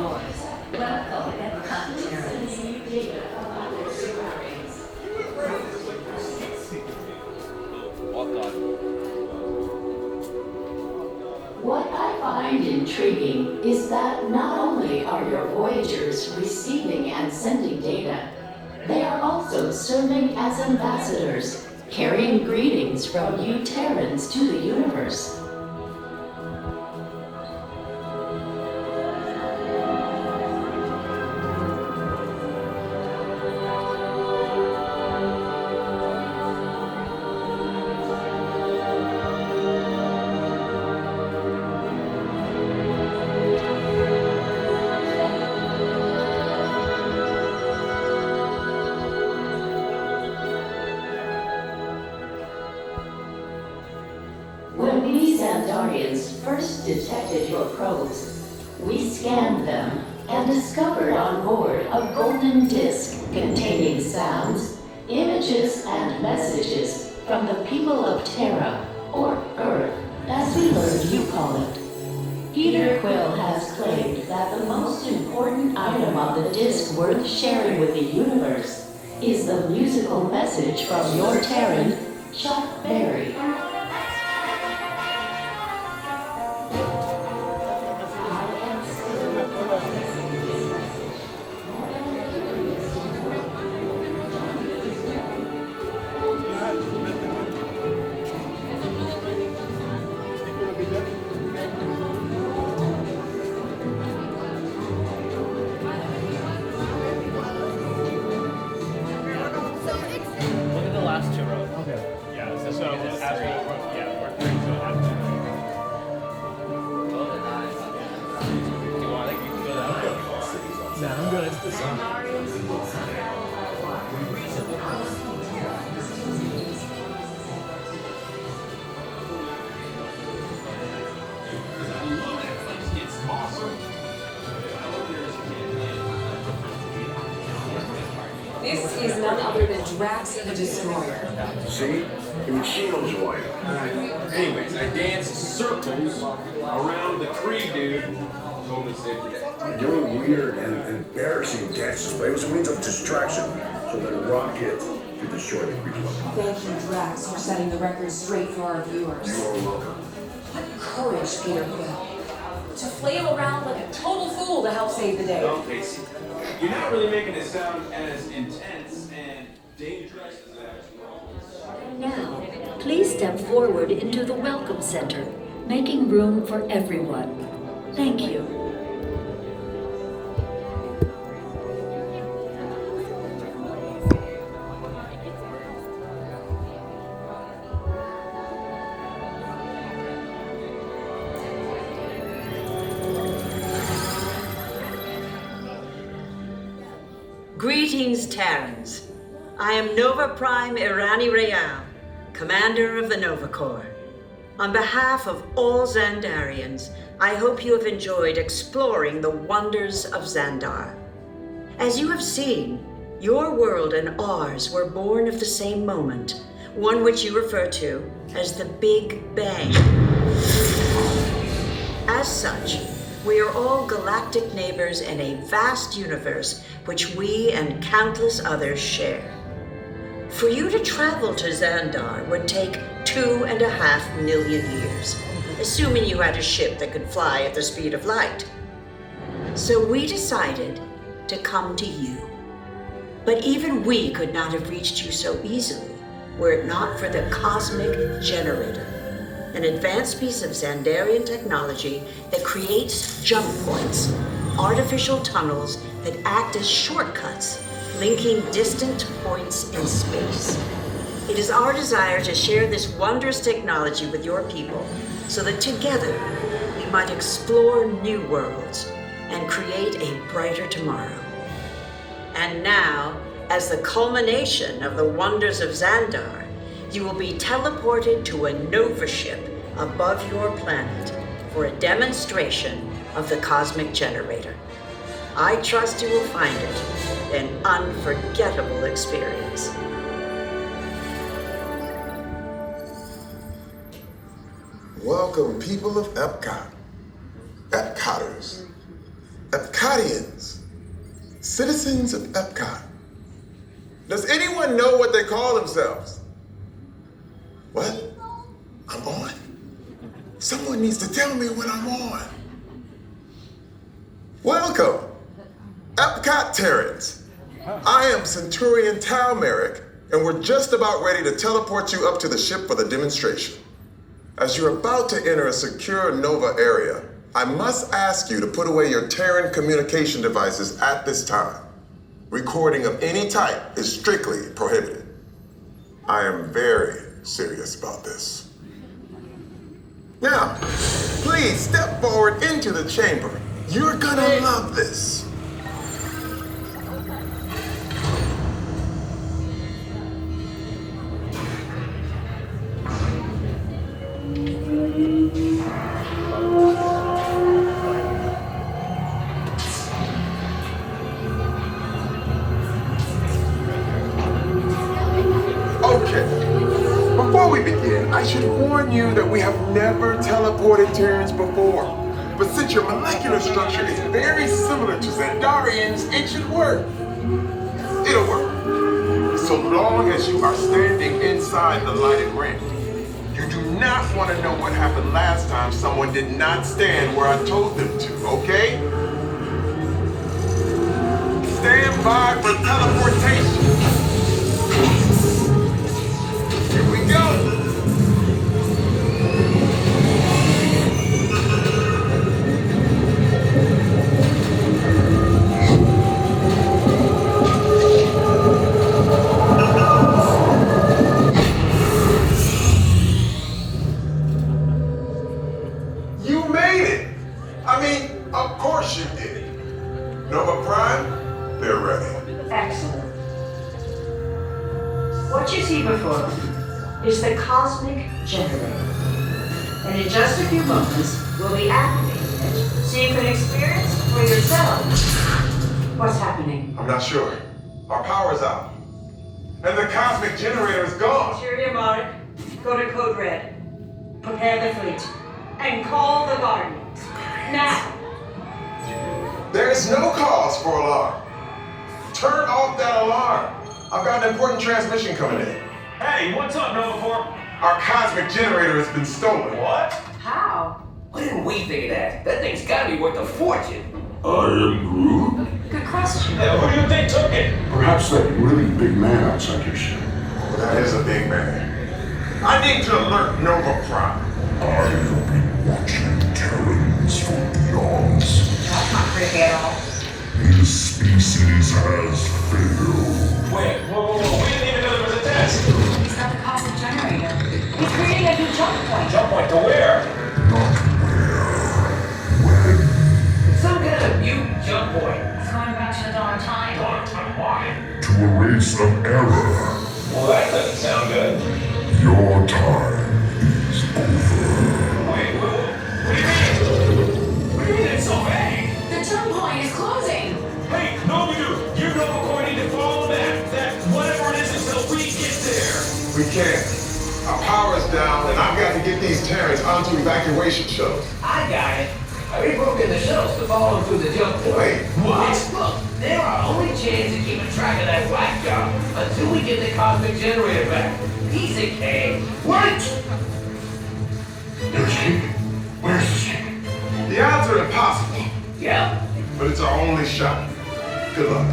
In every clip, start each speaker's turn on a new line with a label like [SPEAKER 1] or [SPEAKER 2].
[SPEAKER 1] yours. Welcome, Epcot Terrace. What I find intriguing is that not only are your Voyagers receiving and sending data, they are also serving as ambassadors, carrying greetings from you Terrans to the universe. When we Xandarians first detected your probes, we scanned them and discovered on board a golden disk containing sounds, images, and messages from the people of Terra, or Earth, as we learned you call it. Peter Quill has claimed that the most important item on the disk worth sharing with the universe is the musical message from your Terran, Chuck Berry.
[SPEAKER 2] This is none other than Drax the Destroyer.
[SPEAKER 3] See? Even she knows who I am.
[SPEAKER 4] Anyways, I dance circles around the tree, dude. Totally safe today.
[SPEAKER 3] Doing weird and embarrassing dances, but it was a means of distraction so that Rocket could destroy the creature.
[SPEAKER 2] Thank you, Drax, for setting the record straight for our viewers.
[SPEAKER 3] You are welcome.
[SPEAKER 2] What courage, Peter Quill. To flail around like a total fool to help save the day.
[SPEAKER 4] Okay, see, you're not really making it sound as intense and dangerous as that.
[SPEAKER 1] Now, please step forward into the Welcome Center, making room for everyone. Thank you.
[SPEAKER 5] Greetings, Terrans. I am Nova Prime Irani Rayal, Commander of the Nova Corps. On behalf of all Xandarians, I hope you have enjoyed exploring the wonders of Xandar. As you have seen, your world and ours were born of the same moment, one which you refer to as the Big Bang. As such, we are all galactic neighbors in a vast universe which we and countless others share. For you to travel to Xandar would take 2.5 million years, assuming you had a ship that could fly at the speed of light. So we decided to come to you. But even we could not have reached you so easily were it not for the Cosmic Generator, an advanced piece of Xandarian technology that creates jump points, artificial tunnels that act as shortcuts, linking distant points in space. It is our desire to share this wondrous technology with your people so that together we might explore new worlds and create a brighter tomorrow. And now, as the culmination of the wonders of Xandar, you will be teleported to a Nova ship above your planet for a demonstration of the Cosmic Generator. I trust you will find it an unforgettable experience.
[SPEAKER 6] Welcome, people of Epcot. Epcoters. Epcot Guardians, citizens of Epcot. Does anyone know what they call themselves? What? I'm on? Someone needs to tell me when I'm on. Welcome, Epcot Terrans. I am Centurion Tal Merrick, and we're just about ready to teleport you up to the ship for the demonstration. As you're about to enter a secure Nova area, I must ask you to put away your Terran communication devices at this time. Recording of any type is strictly prohibited. I am very serious about this. Now, please step forward into the chamber. You're gonna love this. Before we begin, I should warn you that we have never teleported Terrans before. But since your molecular structure is very similar to Xandarians, it should work. It'll work. So long as you are standing inside the lighted ring. You do not want to know what happened last time someone did not stand where I told them to, okay? Stand by for teleportation. Here we go. You made it. I mean, of course you did. Nova Prime, they're ready.
[SPEAKER 5] Excellent. What you see before them is the cosmic generator. And in just a few moments, we'll be activating it so you can experience for yourselves what's happening.
[SPEAKER 6] I'm not sure. Our power's out. And the cosmic generator is gone.
[SPEAKER 5] Interior Mark, go to Code Red. Prepare the fleet. And call the Guardians. Now!
[SPEAKER 6] There is no cause for alarm. Turn off that alarm. I've got an important transmission coming in.
[SPEAKER 4] Hey, what's up, Nova Corps?
[SPEAKER 6] Our cosmic generator has been stolen.
[SPEAKER 4] What?
[SPEAKER 5] How?
[SPEAKER 7] Why didn't we think of that? That thing's gotta be worth a fortune.
[SPEAKER 8] I am Groot.
[SPEAKER 5] Good question.
[SPEAKER 4] Yeah, who do you think took it?
[SPEAKER 8] Perhaps that really big man outside your ship.
[SPEAKER 6] Well, that is a big man. I need to alert Nova Prime.
[SPEAKER 8] I have been watching Terrans for eons.
[SPEAKER 5] That's not creepy at all.
[SPEAKER 8] His species has failed.
[SPEAKER 4] Wait, whoa. We didn't even know there was a test.
[SPEAKER 2] He's got the cosmic generator. He's creating a new jump point.
[SPEAKER 4] Jump point to where?
[SPEAKER 8] Not where. When.
[SPEAKER 7] Some kind of new jump point.
[SPEAKER 2] He's going back to the dawn of time.
[SPEAKER 4] Why?
[SPEAKER 8] To erase an error.
[SPEAKER 4] Well, that doesn't sound good.
[SPEAKER 8] Your time is over.
[SPEAKER 4] Wait, what do you mean? What do you mean it's so vague?
[SPEAKER 2] The jump point is closing.
[SPEAKER 4] Hey, no, you Nova Corps need to follow that whatever it is until we get there.
[SPEAKER 6] We can't. Our power's down, and I've got to get these Terrans onto evacuation shuttles.
[SPEAKER 7] I got it. I rebroken the shuttles to follow through the jump point.
[SPEAKER 6] Wait, what?
[SPEAKER 7] Look, they're our only chance of keeping track of that whack job until we get the cosmic generator back. Piece of cake. What?
[SPEAKER 8] They're escaping. Where's the escape?
[SPEAKER 6] The odds are impossible,
[SPEAKER 7] Yep.
[SPEAKER 6] but it's our only shot. Good luck.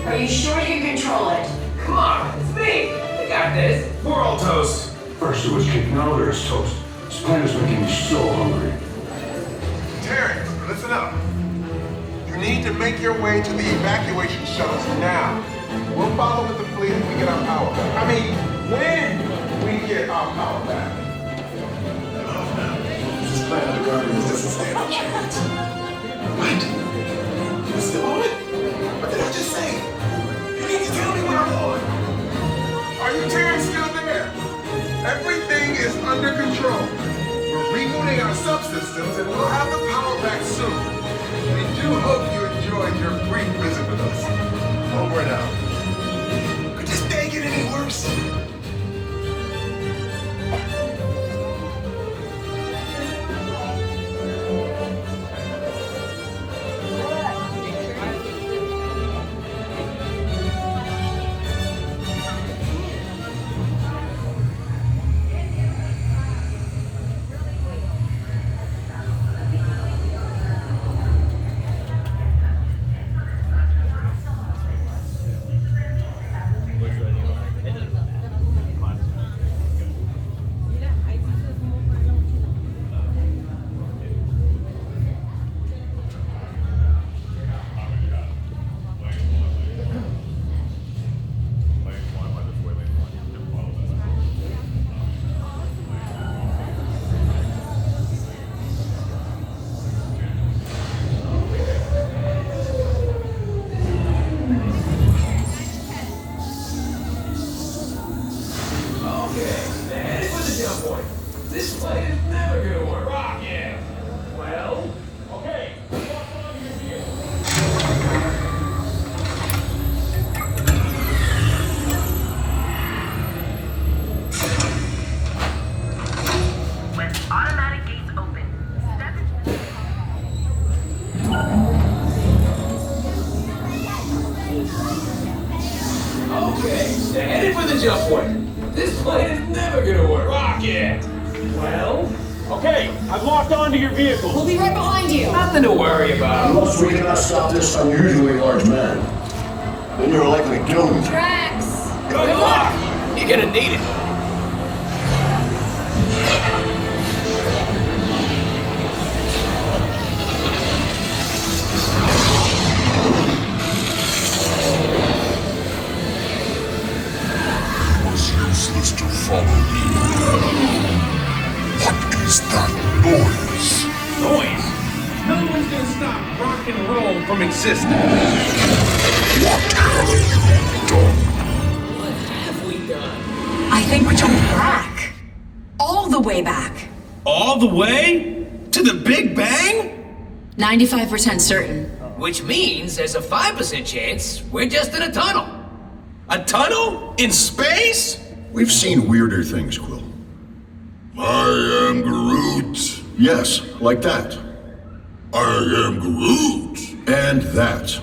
[SPEAKER 2] Are you sure you can control it?
[SPEAKER 7] Come on, it's me. I got this.
[SPEAKER 4] We're all toast.
[SPEAKER 8] First it was cake, now there's toast. This plan is making me so hungry.
[SPEAKER 6] Terrans, listen up. You need to make your way to the evacuation shuttles now. We'll follow with the fleet if we get our power back. I mean, when we get our power back. This plan of the Guardians doesn't stand a chance. What? You're still on it? What did I just say? You need to tell me when I'm on. Are you Terrans still there? Everything is under control. We're rebooting our subsystems and we'll have the power back soon. We do hope you enjoyed your brief visit with us. Over and out. Could this day get any worse?
[SPEAKER 7] This flight is never gonna work. Rocket!
[SPEAKER 4] Well, okay. Walk on your vehicle.
[SPEAKER 9] When automatic gates open,
[SPEAKER 7] Okay, they're headed for the jump point. This plane is never gonna work. Rocket!
[SPEAKER 4] Well, okay. I've locked onto your vehicle.
[SPEAKER 2] We'll be right behind you.
[SPEAKER 7] Nothing to worry about.
[SPEAKER 3] Unless we cannot stop this unusually large man, then you're likely to kill him.
[SPEAKER 2] Drax.
[SPEAKER 7] Good luck! You're gonna need it.
[SPEAKER 8] It was useless to follow me. What is that noise?
[SPEAKER 4] Noise. No one's gonna stop rock and roll from existing.
[SPEAKER 8] What have you done?
[SPEAKER 7] What have we done?
[SPEAKER 2] I think we jumped back. All the way back.
[SPEAKER 4] All the way to the Big Bang?
[SPEAKER 2] 95% certain.
[SPEAKER 7] Which means there's a 5% chance we're just in a tunnel.
[SPEAKER 4] A tunnel in space?
[SPEAKER 3] We've seen weirder things, Quill.
[SPEAKER 8] I am Groot.
[SPEAKER 3] Yes, like that.
[SPEAKER 8] I am Groot.
[SPEAKER 3] And that.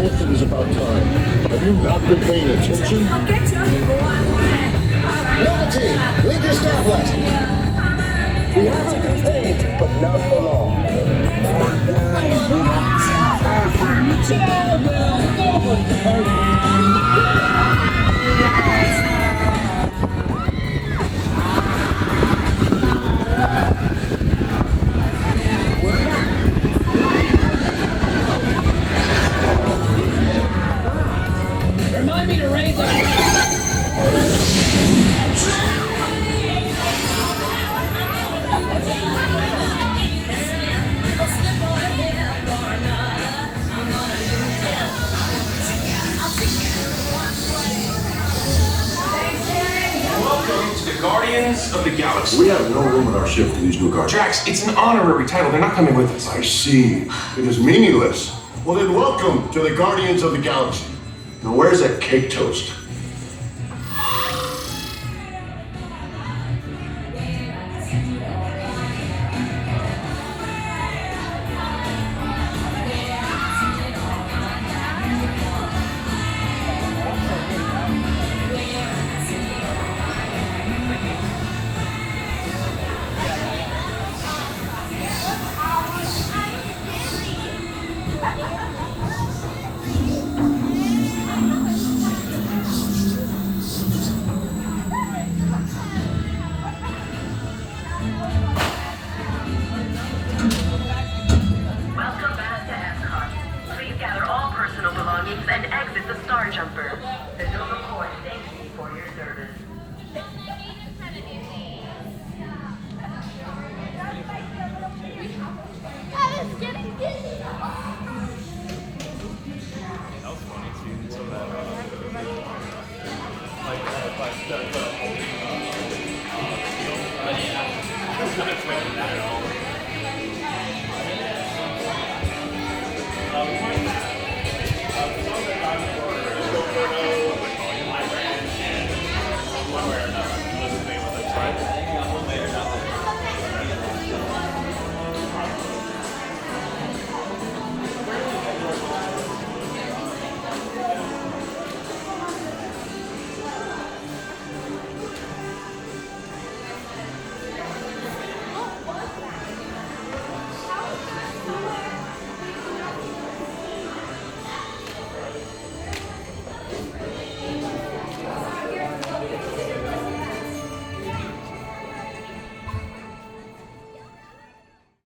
[SPEAKER 3] It is about time. Have you not been paying attention?
[SPEAKER 9] I'll get you.
[SPEAKER 3] Level team, leave your stoplight. We haven't been paid, but not for long.
[SPEAKER 7] Remind me to raise
[SPEAKER 4] Welcome to the Guardians of the Galaxy.
[SPEAKER 3] We have no room in our ship for these new guards.
[SPEAKER 6] Drax, it's an honorary title. They're not coming with us.
[SPEAKER 3] I see. It is meaningless. Well then, welcome to the Guardians of the Galaxy. Now where's that cake toast?